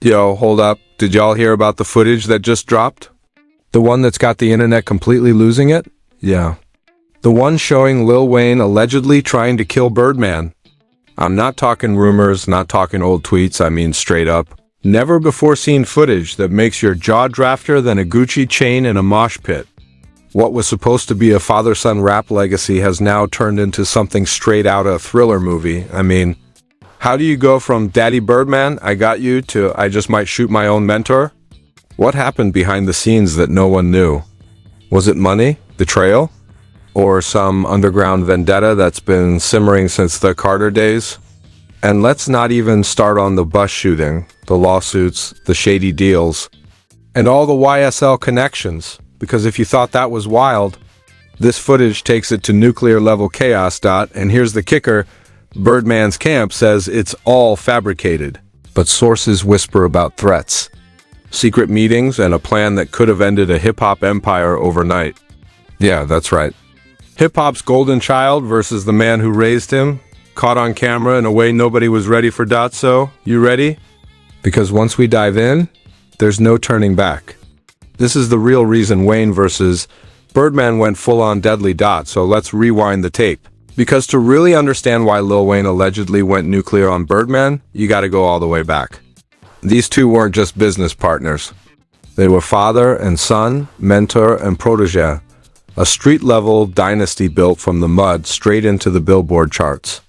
Yo, hold up. Did y'all hear about the footage that just dropped? The one that's got the internet completely losing it? Yeah. The one showing Lil Wayne allegedly trying to kill Birdman. I'm not talking rumors, not talking old tweets, I mean straight up. Never before seen footage that makes your jaw drafter than a Gucci chain in a mosh pit. What was supposed to be a father-son rap legacy has now turned into something straight out of a thriller movie. I mean, how do you go from Daddy Birdman, I got you, to I just might shoot my own mentor? What happened behind the scenes that no one knew? Was it money? Betrayal? Or some underground vendetta that's been simmering since the Carter days? And let's not even start on the bus shooting, the lawsuits, the shady deals, and all the YSL connections, because if you thought that was wild, this footage takes it to nuclear level chaos. And here's the kicker, Birdman's camp says it's all fabricated, but sources whisper about threats, secret meetings, and a plan that could have ended a hip-hop empire overnight. Yeah, that's right. Hip-hop's golden child versus the man who raised him, caught on camera in a way nobody was ready for. So, you ready? Because once we dive in, there's no turning back. This is the real reason Wayne versus Birdman went full-on deadly. So let's rewind the tape. Because to really understand why Lil Wayne allegedly went nuclear on Birdman, you gotta go all the way back. These two weren't just business partners. They were father and son, mentor and protege. A street-level dynasty built from the mud straight into the Billboard charts.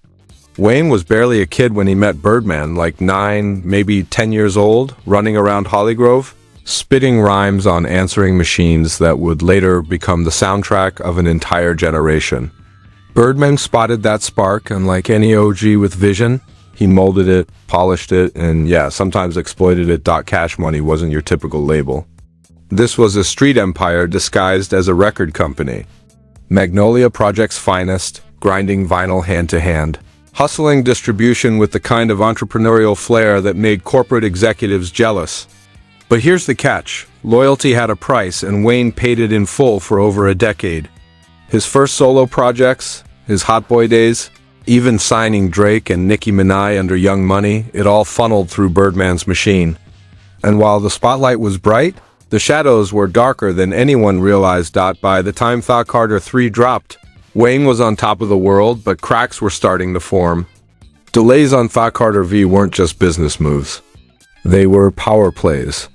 Wayne was barely a kid when he met Birdman, like 9, maybe 10 years old, running around Hollygrove, spitting rhymes on answering machines that would later become the soundtrack of an entire generation. Birdman spotted that spark, and like any OG with vision, he molded it, polished it, and yeah, sometimes exploited it. Cash Money wasn't your typical label. This was a street empire disguised as a record company. Magnolia Project's finest, grinding vinyl hand to hand, hustling distribution with the kind of entrepreneurial flair that made corporate executives jealous. But here's the catch. Loyalty had a price, and Wayne paid it in full for over a decade. His first solo projects, his Hot Boy days, even signing Drake and Nicki Minaj under Young Money, it all funneled through Birdman's machine. And while the spotlight was bright, the shadows were darker than anyone realized. By the time Thought Carter 3 dropped, Wayne was on top of the world, but cracks were starting to form. Delays on Thought Carter V weren't just business moves. They were power plays.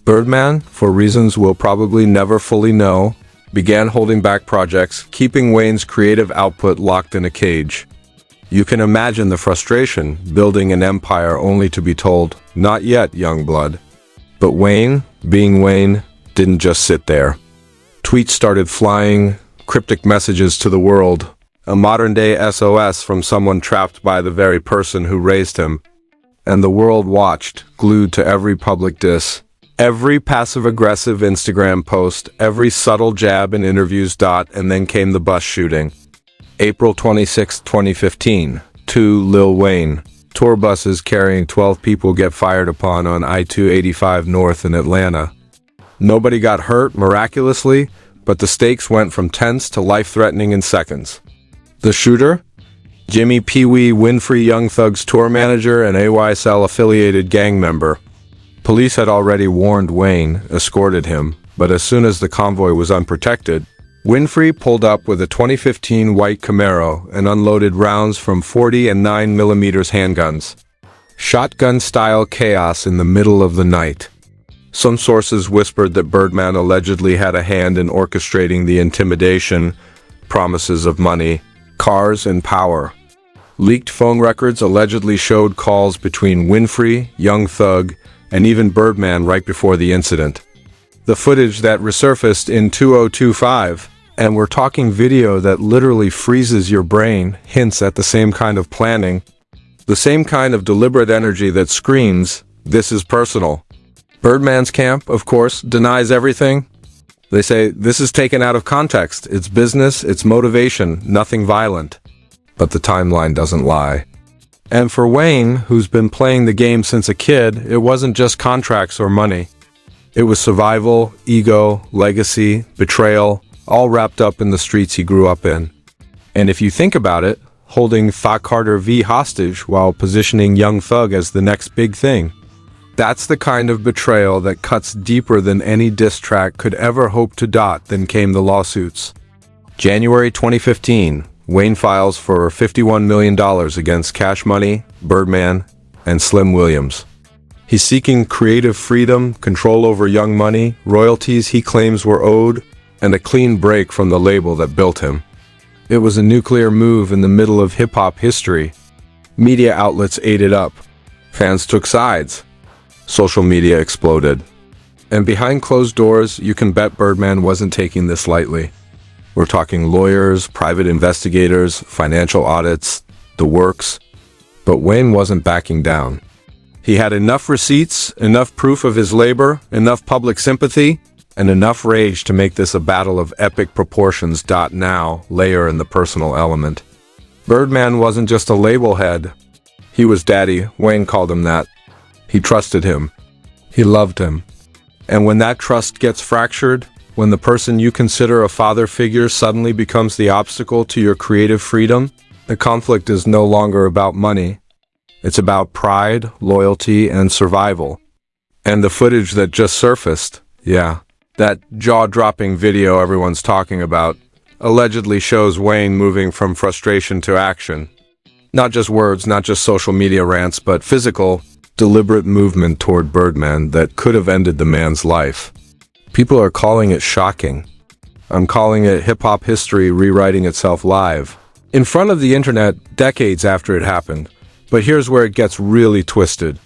Birdman, for reasons we'll probably never fully know, began holding back projects, keeping Wayne's creative output locked in a cage. You can imagine the frustration, building an empire only to be told, "Not yet, young blood." But Wayne, being Wayne, didn't just sit there. Tweets started flying, cryptic messages to the world, a modern-day SOS from someone trapped by the very person who raised him. And the world watched, glued to every public diss, every passive-aggressive Instagram post, every subtle jab in interviews. And then came the bus shooting. April 26, 2015, 2 Lil Wayne. Tour buses carrying 12 people get fired upon on I-285 North in Atlanta. Nobody got hurt, miraculously, but the stakes went from tense to life-threatening in seconds. The shooter? Jimmy Pee Wee Winfrey Young Thug's tour manager and AYSL-affiliated gang member. Police had already warned Wayne, escorted him, but as soon as the convoy was unprotected, Winfrey pulled up with a 2015 white Camaro and unloaded rounds from 40 and 9mm handguns. Shotgun-style chaos in the middle of the night. Some sources whispered that Birdman allegedly had a hand in orchestrating the intimidation, promises of money, cars, and power. Leaked phone records allegedly showed calls between Winfrey, Young Thug, and even Birdman right before the incident. The footage that resurfaced in 2025, and we're talking video that literally freezes your brain, hints at the same kind of planning, the same kind of deliberate energy that screams, "This is personal." Birdman's camp, of course, denies everything. They say, this is taken out of context. It's business, it's motivation, nothing violent. But the timeline doesn't lie. And for Wayne, who's been playing the game since a kid, it wasn't just contracts or money. It was survival, ego, legacy, betrayal, all wrapped up in the streets he grew up in. And if you think about it, holding Thought Carter V hostage while positioning Young Thug as the next big thing, That's the kind of betrayal that cuts deeper than any diss track could ever hope to. Then came the lawsuits. January 2015, Wayne files for $51 million against Cash Money, Birdman, and Slim Williams. He's seeking creative freedom, control over Young Money, royalties he claims were owed, and a clean break from the label that built him. It was a nuclear move in the middle of hip-hop history. Media outlets ate it up. Fans took sides. Social media exploded. And behind closed doors, you can bet Birdman wasn't taking this lightly. We're talking lawyers, private investigators, financial audits, the works. But Wayne wasn't backing down. He had enough receipts, enough proof of his labor, enough public sympathy, and enough rage to make this a battle of epic proportions. Now, layer in the personal element. Birdman wasn't just a label head. He was daddy. Wayne called him that. He trusted him. He loved him. And when that trust gets fractured, when the person you consider a father figure suddenly becomes the obstacle to your creative freedom, the conflict is no longer about money. It's about pride, loyalty, and survival. And the footage that just surfaced, that jaw-dropping video everyone's talking about, allegedly shows Wayne moving from frustration to action. Not just words, not just social media rants, but physical, deliberate movement toward Birdman that could have ended the man's life. People are calling it shocking. I'm calling it hip-hop history rewriting itself live. In front of the internet, decades after it happened. But here's where it gets really twisted.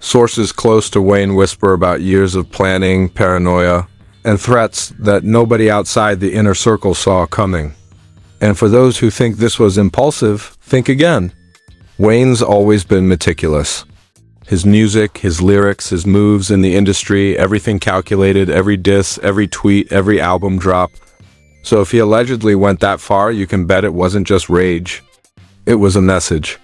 Sources close to Wayne whisper about years of planning, paranoia, and threats that nobody outside the inner circle saw coming. And for those who think this was impulsive, think again. Wayne's always been meticulous. His music, his lyrics, his moves in the industry, everything calculated, every diss, every tweet, every album drop. So if he allegedly went that far, you can bet it wasn't just rage. It was a message.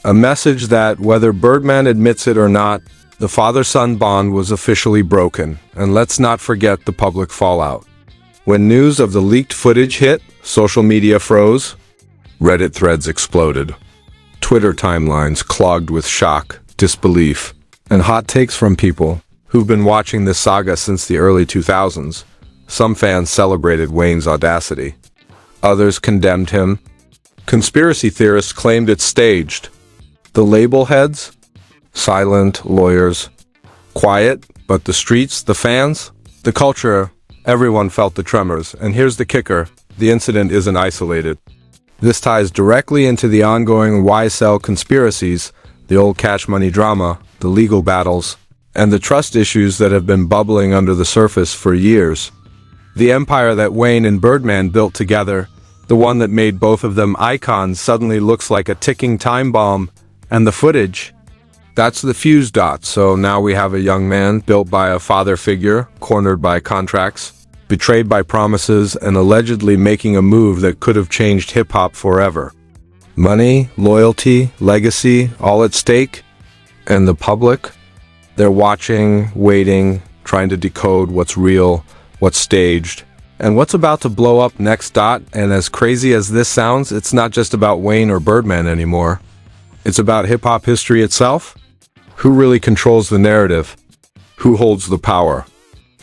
A message that, whether Birdman admits it or not, the father-son bond was officially broken. And let's not forget the public fallout. When news of the leaked footage hit, social media froze. Reddit threads exploded. Twitter timelines clogged with shock, disbelief, and hot takes from people who've been watching this saga since the early 2000s. Some fans celebrated Wayne's audacity. Others condemned him. Conspiracy theorists claimed it's staged. The label heads? Silent, lawyers. Quiet, but the streets, the fans, the culture, everyone felt the tremors. And here's the kicker, the incident isn't isolated. This ties directly into the ongoing YSL conspiracies, the old Cash Money drama, the legal battles, and the trust issues that have been bubbling under the surface for years. The empire that Wayne and Birdman built together, the one that made both of them icons, suddenly looks like a ticking time bomb. And the footage, that's the fuse dot. So now we have a young man built by a father figure, cornered by contracts, betrayed by promises, and allegedly making a move that could have changed hip-hop forever. Money, loyalty, legacy, all at stake. And the public, they're watching, waiting, trying to decode what's real, what's staged, and what's about to blow up next. And as crazy as this sounds, it's not just about Wayne or Birdman anymore. It's about hip-hop history itself. Who really controls the narrative? Who holds the power?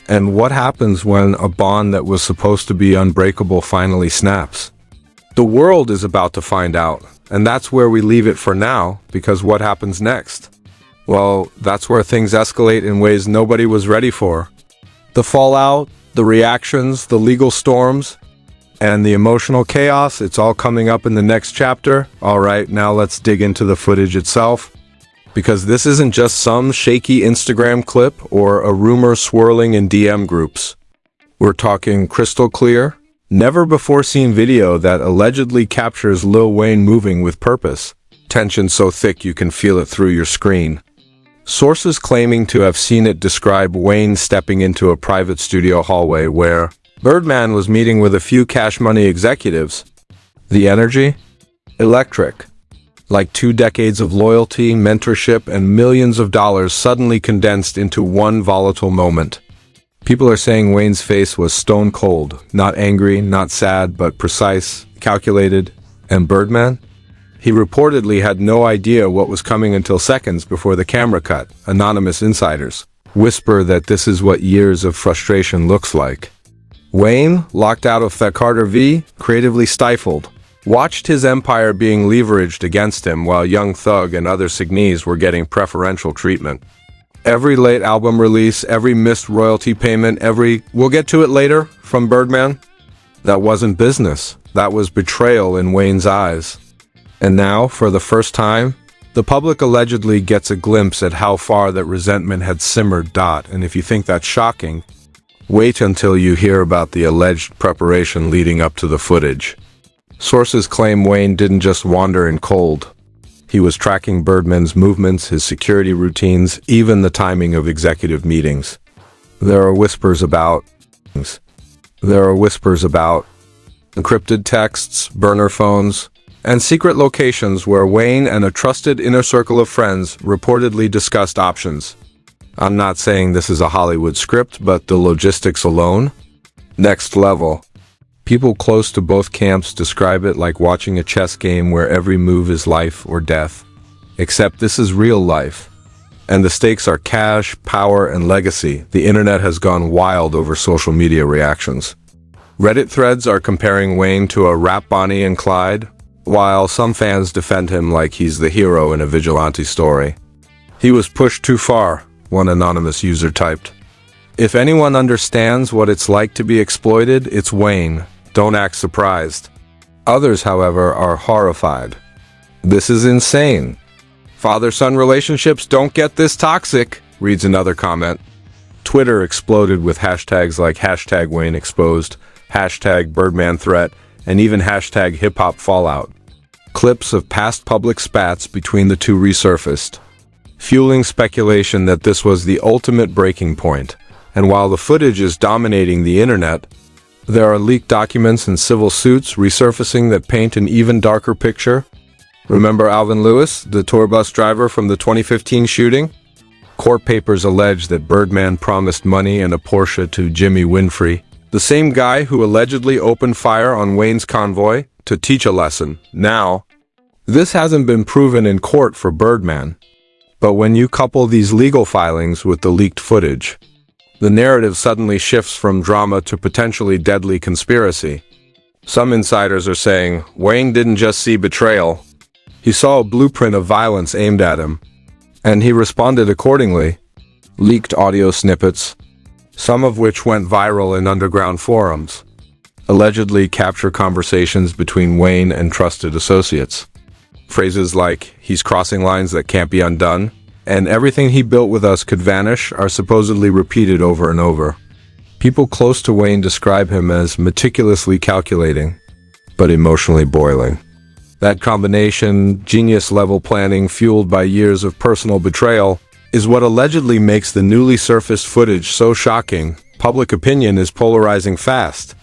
And what happens when a bond that was supposed to be unbreakable finally snaps? The world is about to find out, and that's where we leave it for now, because what happens next? Well, that's where things escalate in ways nobody was ready for. The fallout, the reactions, the legal storms, and the emotional chaos, it's all coming up in the next chapter. All right, now let's dig into the footage itself. Because this isn't just some shaky Instagram clip or a rumor swirling in DM groups. We're talking crystal clear, never-before-seen video that allegedly captures Lil Wayne moving with purpose. Tension so thick you can feel it through your screen. Sources claiming to have seen it describe Wayne stepping into a private studio hallway where Birdman was meeting with a few Cash Money executives. The energy? Electric. Like 2 decades of loyalty, mentorship, and millions of dollars suddenly condensed into one volatile moment. People are saying Wayne's face was stone cold, not angry, not sad, but precise, calculated. And Birdman? He reportedly had no idea what was coming until seconds before the camera cut. Anonymous insiders whisper that this is what years of frustration looks like. Wayne, locked out of the Carter V, creatively stifled, watched his empire being leveraged against him while Young Thug and other signees were getting preferential treatment. Every late album release, every missed royalty payment, "we'll get to it later" from Birdman, that wasn't business. That was betrayal in Wayne's eyes. And now, for the first time, the public allegedly gets a glimpse at how far that resentment had simmered. And if you think that's shocking, wait until you hear about the alleged preparation leading up to the footage. Sources claim Wayne didn't just wander in cold. He was tracking Birdman's movements, his security routines, even the timing of executive meetings. There are whispers about encrypted texts, burner phones, and secret locations where Wayne and a trusted inner circle of friends reportedly discussed options. I'm not saying this is a Hollywood script, but the logistics alone? Next level. People close to both camps describe it like watching a chess game where every move is life or death. Except this is real life. And the stakes are cash, power, and legacy. The internet has gone wild over social media reactions. Reddit threads are comparing Wayne to a rap Bonnie and Clyde, while some fans defend him like he's the hero in a vigilante story. "He was pushed too far," one anonymous user typed. "If anyone understands what it's like to be exploited, it's Wayne. Don't act surprised." Others, however, are horrified. "This is insane. Father-son relationships don't get this toxic," reads another comment. Twitter exploded with hashtags like #WayneExposed, #BirdmanThreat, and even #HipHop Fallout. Clips of past public spats between the two resurfaced, fueling speculation that this was the ultimate breaking point. And while the footage is dominating the internet, there are leaked documents and civil suits resurfacing that paint an even darker picture. Remember Alvin Lewis, the tour bus driver from the 2015 shooting? Court papers allege that Birdman promised money and a Porsche to Jimmy Winfrey, the same guy who allegedly opened fire on Wayne's convoy, to teach a lesson. Now, this hasn't been proven in court for Birdman. But when you couple these legal filings with the leaked footage, the narrative suddenly shifts from drama to potentially deadly conspiracy. Some insiders are saying Wayne didn't just see betrayal. He saw a blueprint of violence aimed at him, and he responded accordingly. Leaked audio snippets, some of which went viral in underground forums, allegedly capture conversations between Wayne and trusted associates. Phrases like, "he's crossing lines that can't be undone," and "everything he built with us could vanish" are supposedly repeated over and over. People close to Wayne describe him as meticulously calculating, but emotionally boiling. That combination, genius-level planning fueled by years of personal betrayal, is what allegedly makes the newly surfaced footage so shocking. Public opinion is polarizing fast.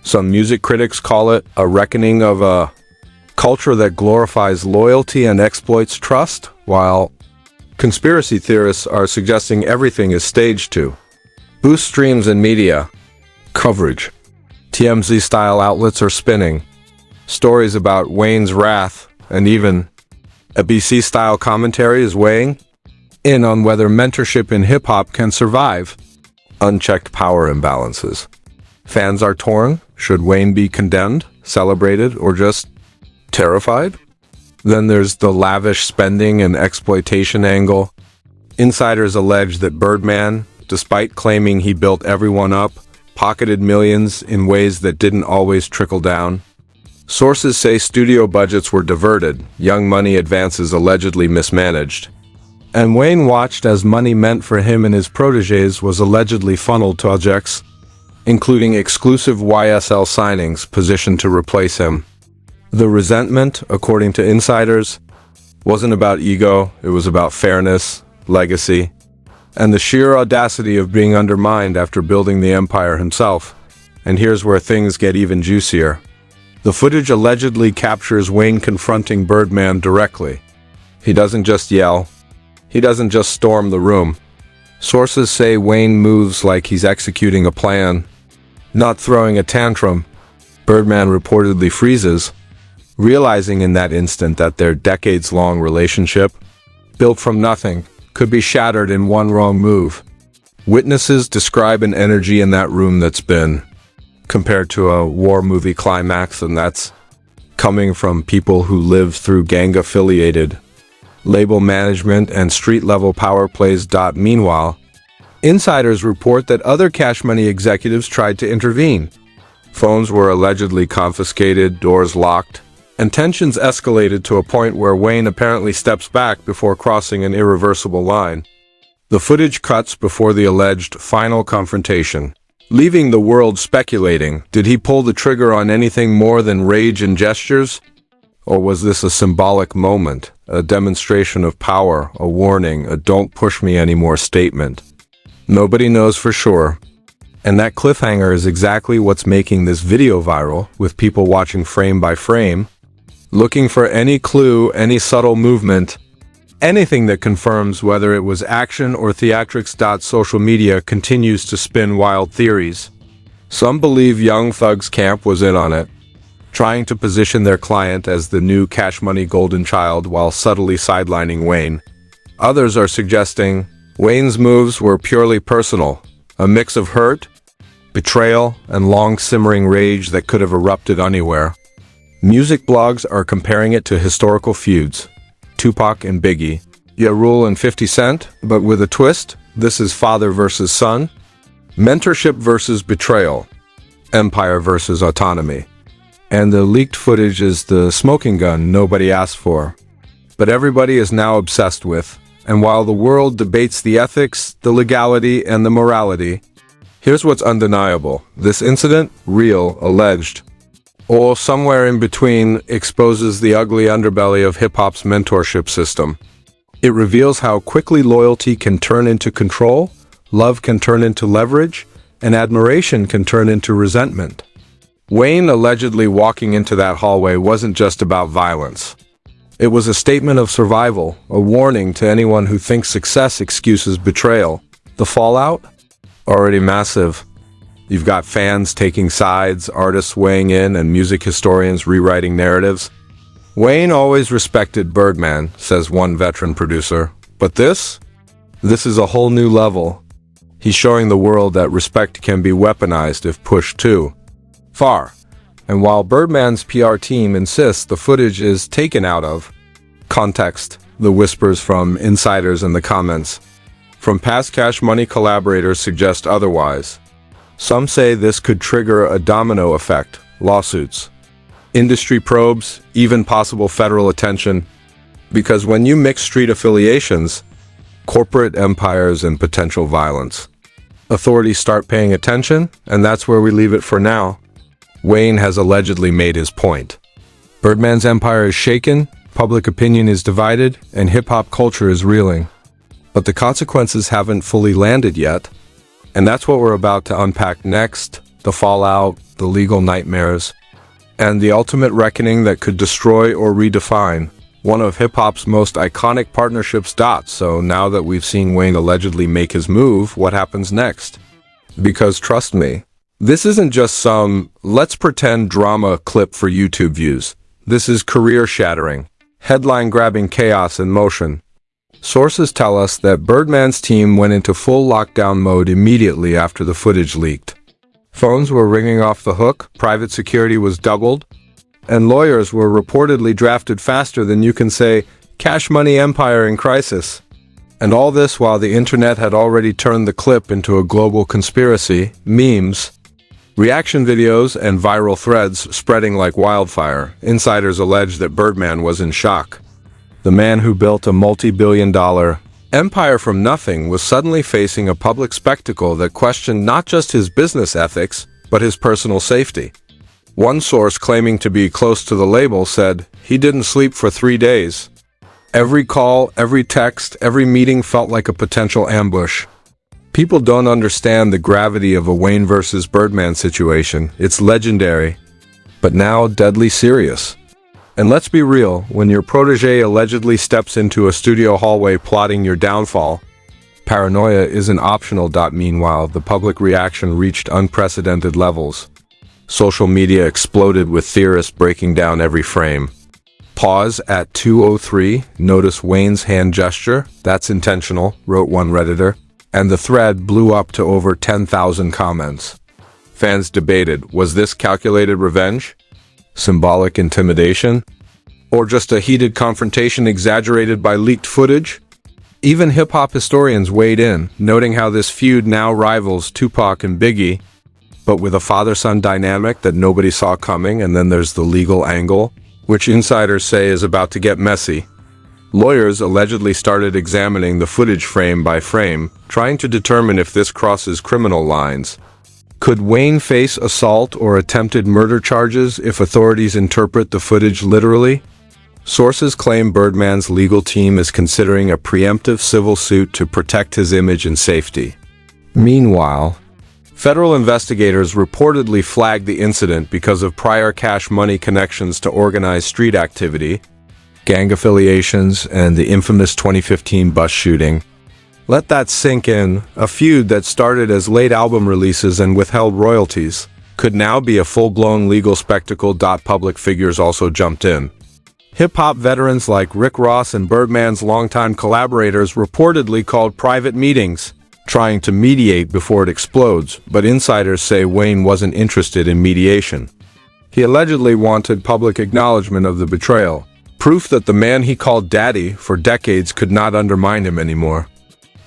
Some music critics call it a reckoning of a culture that glorifies loyalty and exploits trust, while conspiracy theorists are suggesting everything is staged to boost streams and media coverage. TMZ-style outlets are spinning stories about Wayne's wrath, and even a BC-style commentary is weighing in on whether mentorship in hip-hop can survive unchecked power imbalances. Fans are torn. Should Wayne be condemned, celebrated, or just terrified? Then there's the lavish spending and exploitation angle. Insiders allege that Birdman, despite claiming he built everyone up, pocketed millions in ways that didn't always trickle down. Sources say studio budgets were diverted, young money advances allegedly mismanaged, and Wayne watched as money meant for him and his protégés was allegedly funneled to projects, including exclusive YSL signings positioned to replace him. The resentment, according to insiders, wasn't about ego, it was about fairness, legacy, and the sheer audacity of being undermined after building the empire himself. And here's where things get even juicier. The footage allegedly captures Wayne confronting Birdman directly. He doesn't just yell. He doesn't just storm the room. Sources say Wayne moves like he's executing a plan, not throwing a tantrum. Birdman reportedly freezes, realizing in that instant that their decades-long relationship, built from nothing, could be shattered in one wrong move. Witnesses describe an energy in that room that's been compared to a war movie climax, and that's coming from people who lived through gang-affiliated label management and street-level power plays. Meanwhile, insiders report that other Cash Money executives tried to intervene. Phones were allegedly confiscated, doors locked, and tensions escalated to a point where Wayne apparently steps back before crossing an irreversible line. The footage cuts before the alleged final confrontation, leaving the world speculating. Did he pull the trigger on anything more than rage and gestures? Or was this a symbolic moment, a demonstration of power, a warning, a "don't push me anymore" statement? Nobody knows for sure. And that cliffhanger is exactly what's making this video viral, with people watching frame by frame, looking for any clue, any subtle movement, anything that confirms whether it was action or theatrics. Social media continues to spin wild theories. Some believe Young Thug's camp was in on it, trying to position their client as the new Cash Money golden child while subtly sidelining Wayne. Others are suggesting Wayne's moves were purely personal, a mix of hurt, betrayal, and long-simmering rage that could have erupted anywhere. Music blogs are comparing it to historical feuds, Tupac and Biggie, Ja Rule and 50 Cent, but with a twist. This is father versus son, mentorship versus betrayal, empire versus autonomy. And the leaked footage is the smoking gun nobody asked for, but everybody is now obsessed with. And while the world debates the ethics, the legality, and the morality, here's what's undeniable. This incident, real, alleged, or somewhere in between, exposes the ugly underbelly of hip-hop's mentorship system. It reveals how quickly loyalty can turn into control, love can turn into leverage, and admiration can turn into resentment. Wayne allegedly walking into that hallway wasn't just about violence. It was a statement of survival, a warning to anyone who thinks success excuses betrayal. The fallout? Already massive. You've got fans taking sides, artists weighing in, and music historians rewriting narratives. Wayne always respected Birdman, says one veteran producer. But this is a whole new level. He's showing the world that respect can be weaponized if pushed too far. And while Birdman's PR team insists the footage is taken out of context, the whispers from insiders in the comments from past Cash Money collaborators suggest otherwise. Some say this could trigger a domino effect, lawsuits, industry probes, even possible federal attention. Because when you mix street affiliations, corporate empires, and potential violence, authorities start paying attention, and that's where we leave it for now. Wayne has allegedly made his point. Birdman's empire is shaken, public opinion is divided, and hip-hop culture is reeling. But the consequences haven't fully landed yet. And that's what we're about to unpack next: the fallout, the legal nightmares, and the ultimate reckoning that could destroy or redefine one of hip-hop's most iconic partnerships. So now that we've seen Wayne allegedly make his move, what happens next? Because trust me, this isn't just some let's pretend drama clip for YouTube views. This is career-shattering, headline-grabbing chaos in motion. Sources tell us that Birdman's team went into full lockdown mode immediately after the footage leaked. Phones were ringing off the hook, private security was doubled, and lawyers were reportedly drafted faster than you can say, Cash Money empire in crisis. And all this while the internet had already turned the clip into a global conspiracy, memes, reaction videos, and viral threads spreading like wildfire. Insiders allege that Birdman was in shock. The man who built a multi-billion-dollar empire from nothing was suddenly facing a public spectacle that questioned not just his business ethics, but his personal safety. One source claiming to be close to the label said he didn't sleep for 3 days. Every call, every text, every meeting felt like a potential ambush. People don't understand the gravity of a Wayne versus Birdman situation. It's legendary, but now deadly serious. And let's be real, when your protege allegedly steps into a studio hallway plotting your downfall, paranoia isn't optional. Meanwhile, the public reaction reached unprecedented levels. Social media exploded with theorists breaking down every frame. Pause at 2:03, notice Wayne's hand gesture, that's intentional, wrote one Redditor, and the thread blew up to over 10,000 comments. Fans debated, was this calculated revenge? Symbolic intimidation? Or just a heated confrontation exaggerated by leaked footage? Even hip-hop historians weighed in, noting how this feud now rivals Tupac and Biggie, but with a father-son dynamic that nobody saw coming, and then there's the legal angle, which insiders say is about to get messy. Lawyers allegedly started examining the footage frame by frame, trying to determine if this crosses criminal lines. Could Wayne face assault or attempted murder charges if authorities interpret the footage literally? Sources claim Birdman's legal team is considering a preemptive civil suit to protect his image and safety. Meanwhile, federal investigators reportedly flagged the incident because of prior cash money connections to organized street activity, gang affiliations, and the infamous 2015 bus shooting. Let that sink in. A feud that started as late album releases and withheld royalties could now be a full-blown legal spectacle. Public figures also jumped in. Hip-hop veterans like Rick Ross and Birdman's longtime collaborators reportedly called private meetings, trying to mediate before it explodes, but insiders say Wayne wasn't interested in mediation. He allegedly wanted public acknowledgement of the betrayal, proof that the man he called daddy for decades could not undermine him anymore.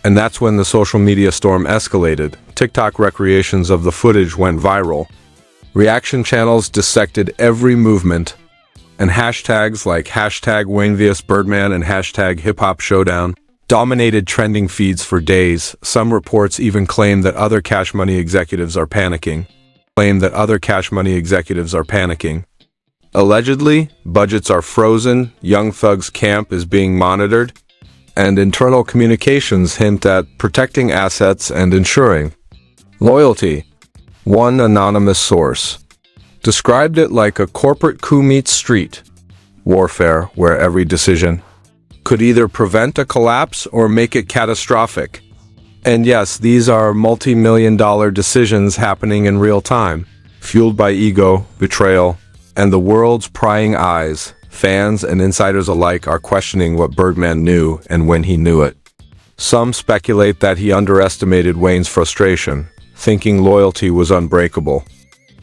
And that's when the social media storm escalated. TikTok recreations of the footage went viral. Reaction channels dissected every movement, and hashtags like #WayneVS Birdman and #HipHopShowdown dominated trending feeds for days. Some reports even claim that other Cash Money executives are panicking. Allegedly, budgets are frozen, Young Thug's camp is being monitored, and internal communications hint at protecting assets and ensuring loyalty. One anonymous source described it like a corporate coup meets street warfare, where every decision could either prevent a collapse or make it catastrophic. And yes, these are multi-million-dollar decisions happening in real time, fueled by ego, betrayal, and the world's prying eyes. Fans and insiders alike are questioning what Birdman knew and when he knew it. Some speculate that he underestimated Wayne's frustration, thinking loyalty was unbreakable.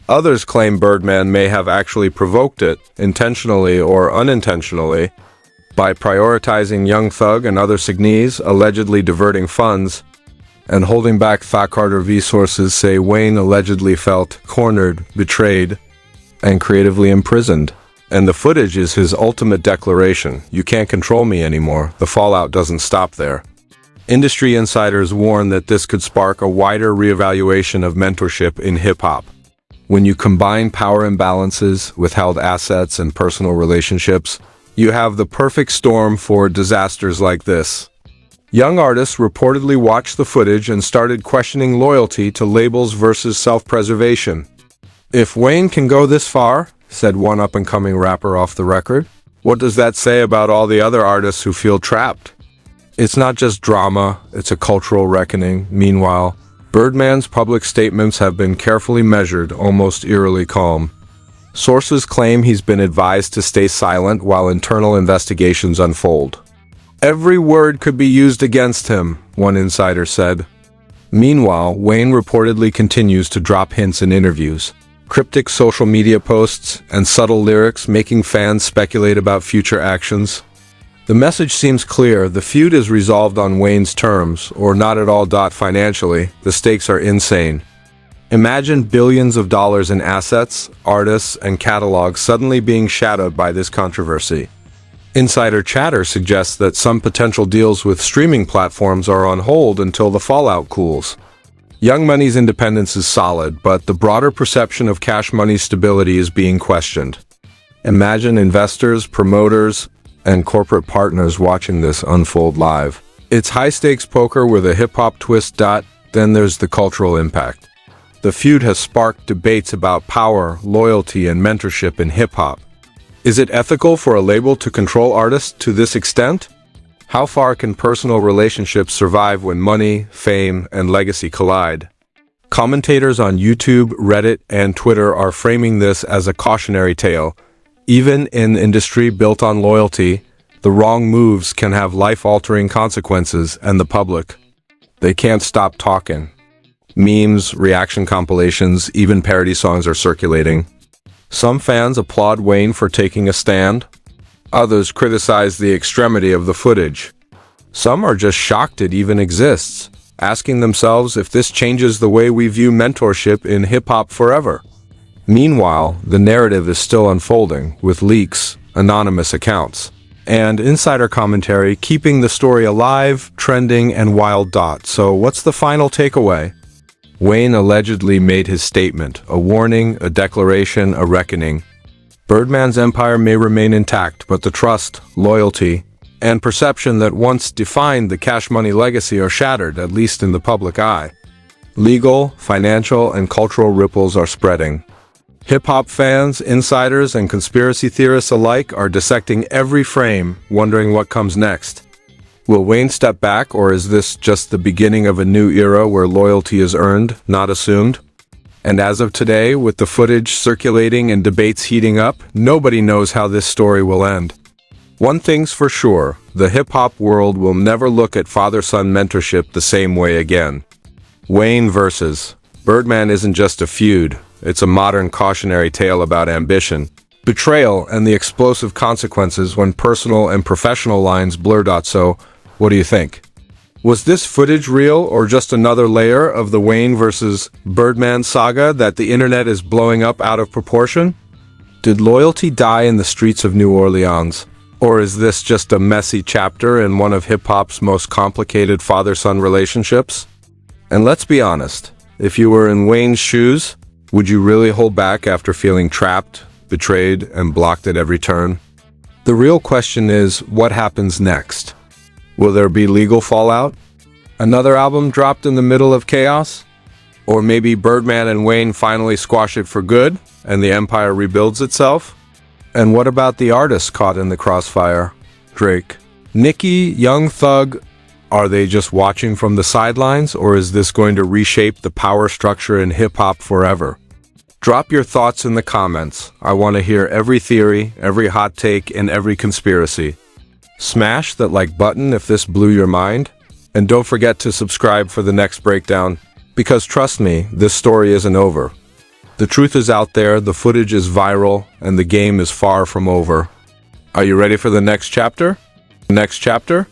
Others claim Birdman may have actually provoked it, intentionally or unintentionally, by prioritizing Young Thug and other signees, allegedly diverting funds, and holding back. Carter V sources say Wayne allegedly felt cornered, betrayed, and creatively imprisoned. And the footage is his ultimate declaration: you can't control me anymore. The fallout doesn't stop there. Industry insiders warn that this could spark a wider reevaluation of mentorship in hip-hop. When you combine power imbalances, withheld assets, and personal relationships, you have the perfect storm for disasters like this. Young artists reportedly watched the footage and started questioning loyalty to labels versus self-preservation. If Wayne can go this far, said one up-and-coming rapper off the record, what does that say about all the other artists who feel trapped? It's not just drama, it's a cultural reckoning. Meanwhile, Birdman's public statements have been carefully measured, almost eerily calm. Sources claim he's been advised to stay silent while internal investigations unfold. Every word could be used against him, one insider said. Meanwhile, Wayne reportedly continues to drop hints in interviews, cryptic social media posts, and subtle lyrics, making fans speculate about future actions. The message seems clear: the feud is resolved on Wayne's terms, or not at all. Financially, the stakes are insane. Imagine billions of dollars in assets, artists, and catalogs suddenly being shadowed by this controversy. Insider chatter suggests that some potential deals with streaming platforms are on hold until the fallout cools. Young Money's independence is solid, but the broader perception of Cash Money's stability is being questioned. Imagine investors, promoters, and corporate partners watching this unfold live. It's high-stakes poker with a hip-hop twist. Then there's the cultural impact. The feud has sparked debates about power, loyalty, and mentorship in hip-hop. Is it ethical for a label to control artists to this extent? How far can personal relationships survive when money, fame, and legacy collide? Commentators on YouTube, Reddit, and Twitter are framing this as a cautionary tale. Even in industry built on loyalty, the wrong moves can have life-altering consequences, and the public, they can't stop talking. Memes, reaction compilations, even parody songs are circulating. Some fans applaud Wayne for taking a stand. Others criticize the extremity of the footage. Some are just shocked it even exists, asking themselves if this changes the way we view mentorship in hip-hop forever. Meanwhile, the narrative is still unfolding, with leaks, anonymous accounts, and insider commentary keeping the story alive, trending, and wild. So what's the final takeaway? Wayne allegedly made his statement, a warning, a declaration, a reckoning. Birdman's empire may remain intact, but the trust, loyalty, and perception that once defined the Cash Money legacy are shattered, at least in the public eye. Legal, financial, and cultural ripples are spreading. Hip-hop fans, insiders, and conspiracy theorists alike are dissecting every frame, wondering what comes next. Will Wayne step back, or is this just the beginning of a new era where loyalty is earned, not assumed? And as of today, with the footage circulating and debates heating up, nobody knows how this story will end. One thing's for sure, the hip-hop world will never look at father-son mentorship the same way again. Wayne versus Birdman isn't just a feud, it's a modern cautionary tale about ambition, betrayal, and the explosive consequences when personal and professional lines blur. So, what do you think? Was this footage real or just another layer of the Wayne versus Birdman saga that the internet is blowing up out of proportion? Did loyalty die in the streets of New Orleans? Or is this just a messy chapter in one of hip-hop's most complicated father-son relationships? And let's be honest, if you were in Wayne's shoes, would you really hold back after feeling trapped, betrayed, and blocked at every turn? The real question is, what happens next? Will there be legal fallout? Another album dropped in the middle of chaos? Or maybe Birdman and Wayne finally squash it for good, and the empire rebuilds itself? And what about the artists caught in the crossfire? Drake, Nicki, Young Thug, are they just watching from the sidelines, or is this going to reshape the power structure in hip-hop forever? Drop your thoughts in the comments. I want to hear every theory, every hot take, and every conspiracy. Smash that like button if this blew your mind. And don't forget to subscribe for the next breakdown, because trust me, this story isn't over. The truth is out there, the footage is viral, and the game is far from over. Are you ready for the next chapter? Next chapter?